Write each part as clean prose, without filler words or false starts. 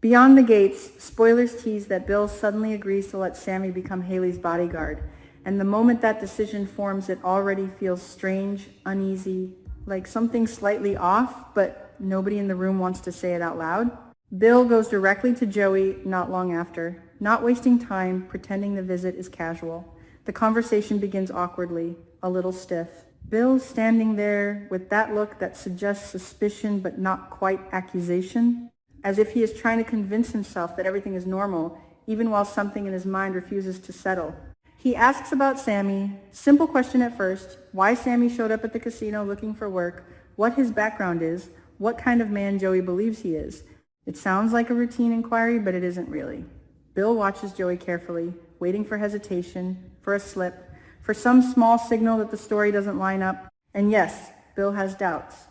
Beyond the gates, spoilers tease that Bill suddenly agrees to let Sammy become Haley's bodyguard. And the moment that decision forms, it already feels strange, uneasy, like something slightly off, but nobody in the room wants to say it out loud. Bill goes directly to Joey not long after, not wasting time, pretending the visit is casual. The conversation begins awkwardly, a little stiff. Bill standing there with that look that suggests suspicion but not quite accusation, as if he is trying to convince himself that everything is normal, even while something in his mind refuses to settle. He asks about Sammy, simple question at first, why Sammy showed up at the casino looking for work, what his background is, what kind of man Joey believes he is. It sounds like a routine inquiry, but it isn't really. Bill watches Joey carefully, waiting for hesitation, for a slip, for some small signal that the story doesn't line up. And yes, Bill has doubts.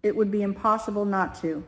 It would be impossible not to.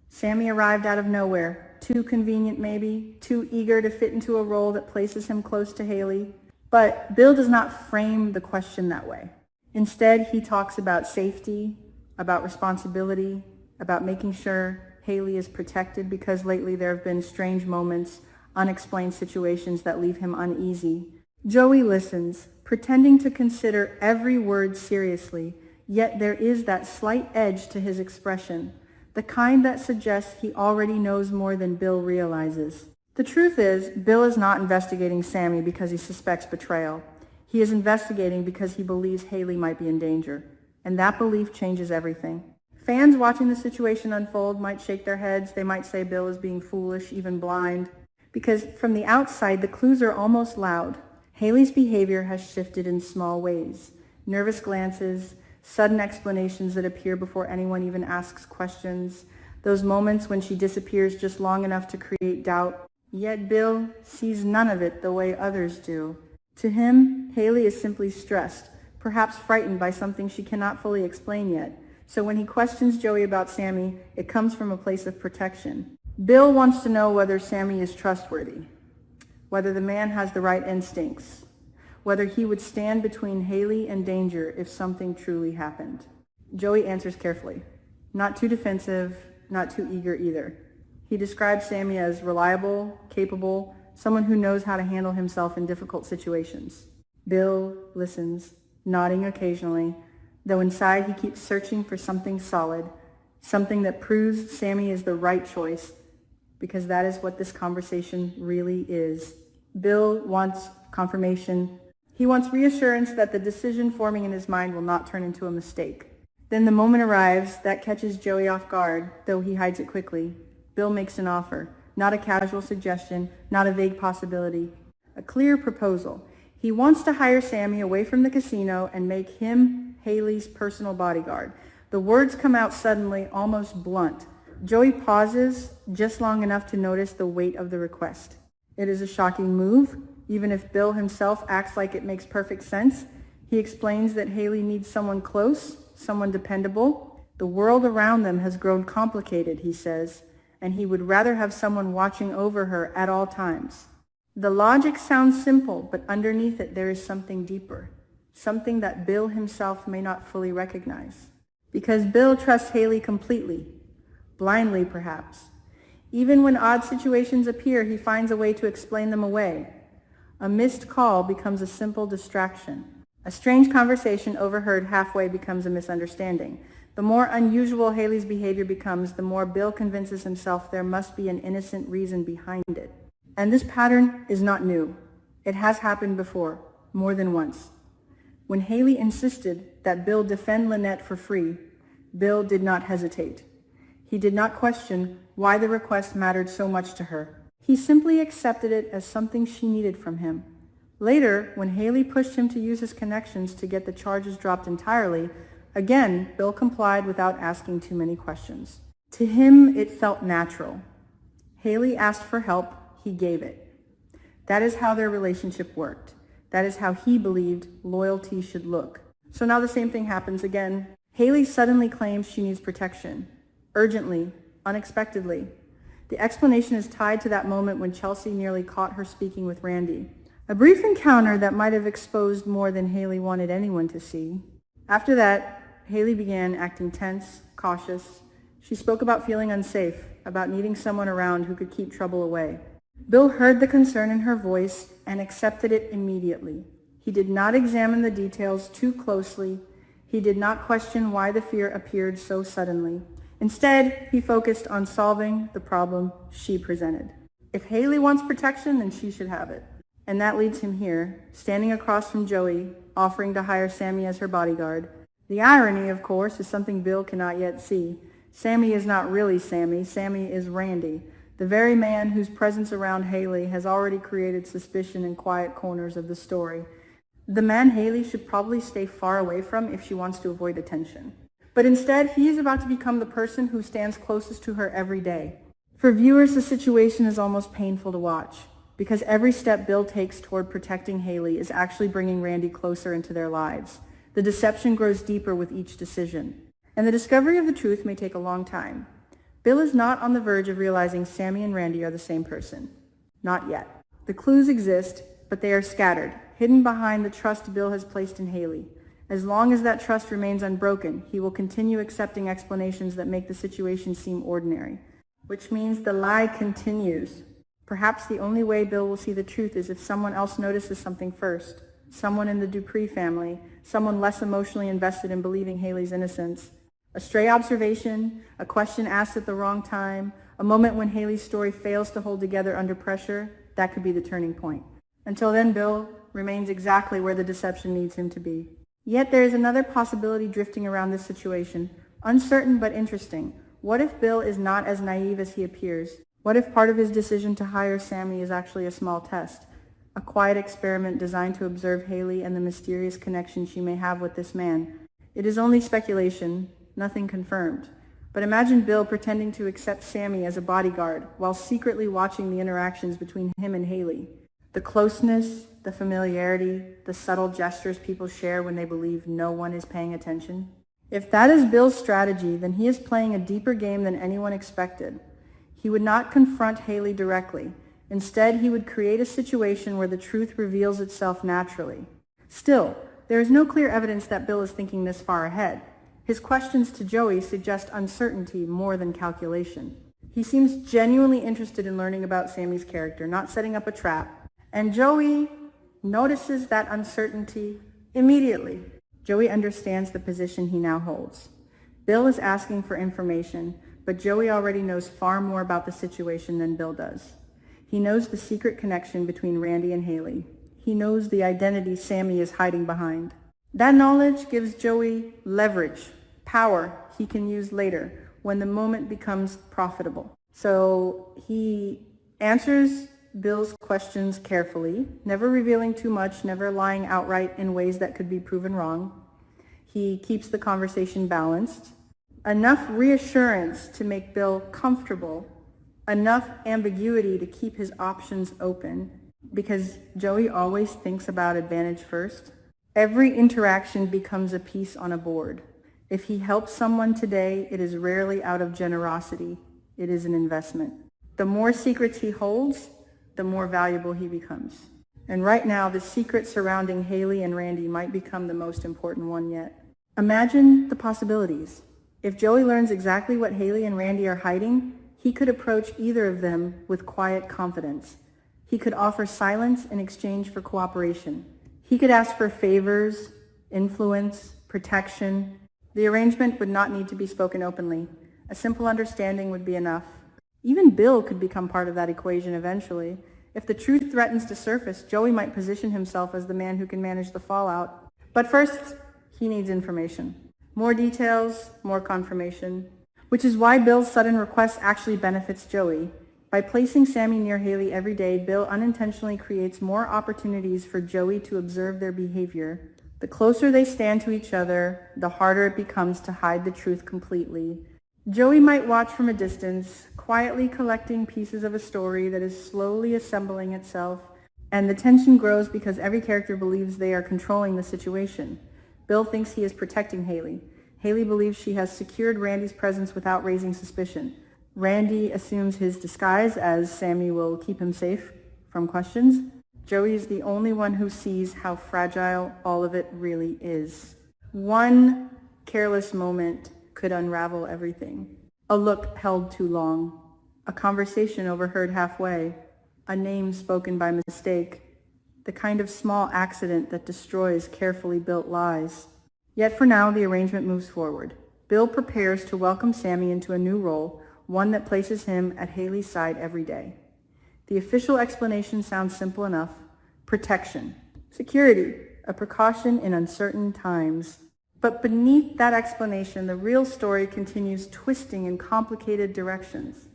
Sammy arrived out of nowhere, too convenient maybe, too eager to fit into a role that places him close to Haley. But Bill does not frame the question that way. Instead, he talks about safety, about responsibility, about making sure Haley is protected because lately there have been strange moments, unexplained situations that leave him uneasy. Joey listens, pretending to consider every word seriously, yet there is that slight edge to his expression, the kind that suggests he already knows more than Bill realizes. The truth is, Bill is not investigating Sammy because he suspects betrayal. He is investigating because he believes Haley might be in danger, and that belief changes everything. Fans watching the situation unfold might shake their heads. They might say Bill is being foolish, even blind, because from the outside, the clues are almost loud. Haley's behavior has shifted in small ways. Nervous glances, sudden explanations that appear before anyone even asks questions, those moments when she disappears just long enough to create doubt. Yet Bill sees none of it the way others do. To him, Haley is simply stressed, perhaps frightened by something she cannot fully explain yet. So when he questions Joey about Sammy, it comes from a place of protection. Bill wants to know whether Sammy is trustworthy, whether the man has the right instincts, whether he would stand between Haley and danger if something truly happened. Joey answers carefully, not too defensive, not too eager either. He describes Sammy as reliable, capable, someone who knows how to handle himself in difficult situations. Bill listens, nodding occasionally, though inside he keeps searching for something solid, something that proves Sammy is the right choice, because that is what this conversation really is. Bill wants confirmation. He wants reassurance that the decision forming in his mind will not turn into a mistake. Then the moment arrives that catches Joey off guard, though he hides it quickly. Bill makes an offer, not a casual suggestion, not a vague possibility, a clear proposal. He wants to hire Sammy away from the casino and make him Haley's personal bodyguard. The words come out suddenly, almost blunt. Joey pauses just long enough to notice the weight of the request. It is a shocking move, even if Bill himself acts like it makes perfect sense. He explains that Haley needs someone close, someone dependable. The world around them has grown complicated, he says, and he would rather have someone watching over her at all times. The logic sounds simple, but underneath it there is something deeper, something that Bill himself may not fully recognize. Because Bill trusts Haley completely, blindly perhaps. Even when odd situations appear, he finds a way to explain them away. A missed call becomes a simple distraction. A strange conversation overheard halfway becomes a misunderstanding. The more unusual Haley's behavior becomes, the more Bill convinces himself there must be an innocent reason behind it. And this pattern is not new. It has happened before, more than once. When Haley insisted that Bill defend Lynette for free, Bill did not hesitate. He did not question why the request mattered so much to her. He simply accepted it as something she needed from him. Later, when Haley pushed him to use his connections to get the charges dropped entirely, again, Bill complied without asking too many questions. To him, it felt natural. Haley asked for help, he gave it. That is how their relationship worked. That is how he believed loyalty should look. So now the same thing happens again. Haley suddenly claims she needs protection. Urgently, unexpectedly. The explanation is tied to that moment when Chelsea nearly caught her speaking with Randy. A brief encounter that might have exposed more than Haley wanted anyone to see. After that, Haley began acting tense, cautious. She spoke about feeling unsafe, about needing someone around who could keep trouble away. Bill heard the concern in her voice and accepted it immediately. He did not examine the details too closely. He did not question why the fear appeared so suddenly. Instead, he focused on solving the problem she presented. If Haley wants protection, then she should have it. And that leads him here, standing across from Joey, offering to hire Sammy as her bodyguard. The irony, of course, is something Bill cannot yet see. Sammy is not really Sammy. Sammy is Randy, the very man whose presence around Haley has already created suspicion in quiet corners of the story. The man Haley should probably stay far away from if she wants to avoid attention. But instead, he is about to become the person who stands closest to her every day. For viewers, the situation is almost painful to watch, because every step Bill takes toward protecting Haley is actually bringing Randy closer into their lives. The deception grows deeper with each decision, and the discovery of the truth may take a long time. Bill is not on the verge of realizing Sammy and Randy are the same person. Not yet. The clues exist, but they are scattered, hidden behind the trust Bill has placed in Haley. As long as that trust remains unbroken, he will continue accepting explanations that make the situation seem ordinary, which means the lie continues. Perhaps the only way Bill will see the truth is if someone else notices something first. Someone in the Dupree family, someone less emotionally invested in believing Haley's innocence. A stray observation, a question asked at the wrong time, a moment when Haley's story fails to hold together under pressure, that could be the turning point. Until then, Bill remains exactly where the deception needs him to be. Yet there is another possibility drifting around this situation, uncertain but interesting. What if Bill is not as naive as he appears? What if part of his decision to hire Sammy is actually a small test? A quiet experiment designed to observe Haley and the mysterious connection she may have with this man. It is only speculation, nothing confirmed. But imagine Bill pretending to accept Sammy as a bodyguard while secretly watching the interactions between him and Haley. The closeness, the familiarity, the subtle gestures people share when they believe no one is paying attention. If that is Bill's strategy, then he is playing a deeper game than anyone expected. He would not confront Haley directly. Instead, he would create a situation where the truth reveals itself naturally. Still, there is no clear evidence that Bill is thinking this far ahead. His questions to Joey suggest uncertainty more than calculation. He seems genuinely interested in learning about Sammy's character, not setting up a trap. And Joey notices that uncertainty immediately. Joey understands the position he now holds. Bill is asking for information, but Joey already knows far more about the situation than Bill does. He knows the secret connection between Randy and Haley. He knows the identity Sammy is hiding behind. That knowledge gives Joey leverage, power he can use later when the moment becomes profitable. So he answers Bill's questions carefully, never revealing too much, never lying outright in ways that could be proven wrong. He keeps the conversation balanced. Enough reassurance to make Bill comfortable, enough ambiguity to keep his options open, because Joey always thinks about advantage first. Every interaction becomes a piece on a board. If he helps someone today, it is rarely out of generosity. It is an investment. The more secrets he holds, the more valuable he becomes. And right now, the secret surrounding Haley and Randy might become the most important one yet. Imagine the possibilities. If Joey learns exactly what Haley and Randy are hiding, he could approach either of them with quiet confidence. He could offer silence in exchange for cooperation. He could ask for favors, influence, protection. The arrangement would not need to be spoken openly. A simple understanding would be enough. Even Bill could become part of that equation eventually. If the truth threatens to surface, Joey might position himself as the man who can manage the fallout. But first, he needs information. More details, more confirmation. Which is why Bill's sudden request actually benefits Joey. By placing Sammy near Haley every day, Bill unintentionally creates more opportunities for Joey to observe their behavior. The closer they stand to each other, the harder it becomes to hide the truth completely. Joey might watch from a distance, quietly collecting pieces of a story that is slowly assembling itself, and the tension grows because every character believes they are controlling the situation. Bill thinks he is protecting Haley. Haley believes she has secured Randy's presence without raising suspicion. Randy assumes his disguise, as Sammy will keep him safe from questions. Joey is the only one who sees how fragile all of it really is. One careless moment could unravel everything. A look held too long, A conversation overheard halfway, a name spoken by mistake, the kind of small accident that destroys carefully built lies. Yet for now, the arrangement moves forward. Bill prepares to welcome Sammy into a new role, one that places him at Haley's side every day. The official explanation sounds simple enough. Protection. Security. A precaution in uncertain times. But beneath that explanation, the real story continues twisting in complicated directions.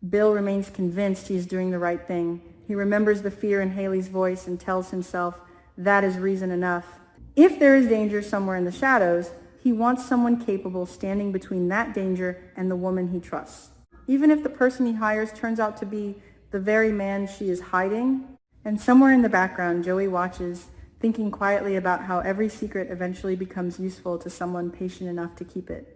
Bill remains convinced he is doing the right thing. He remembers the fear in Haley's voice and tells himself that is reason enough. If there is danger somewhere in the shadows, he wants someone capable standing between that danger and the woman he trusts. Even if the person he hires turns out to be the very man she is hiding. And somewhere in the background, Joey watches, thinking quietly about how every secret eventually becomes useful to someone patient enough to keep it.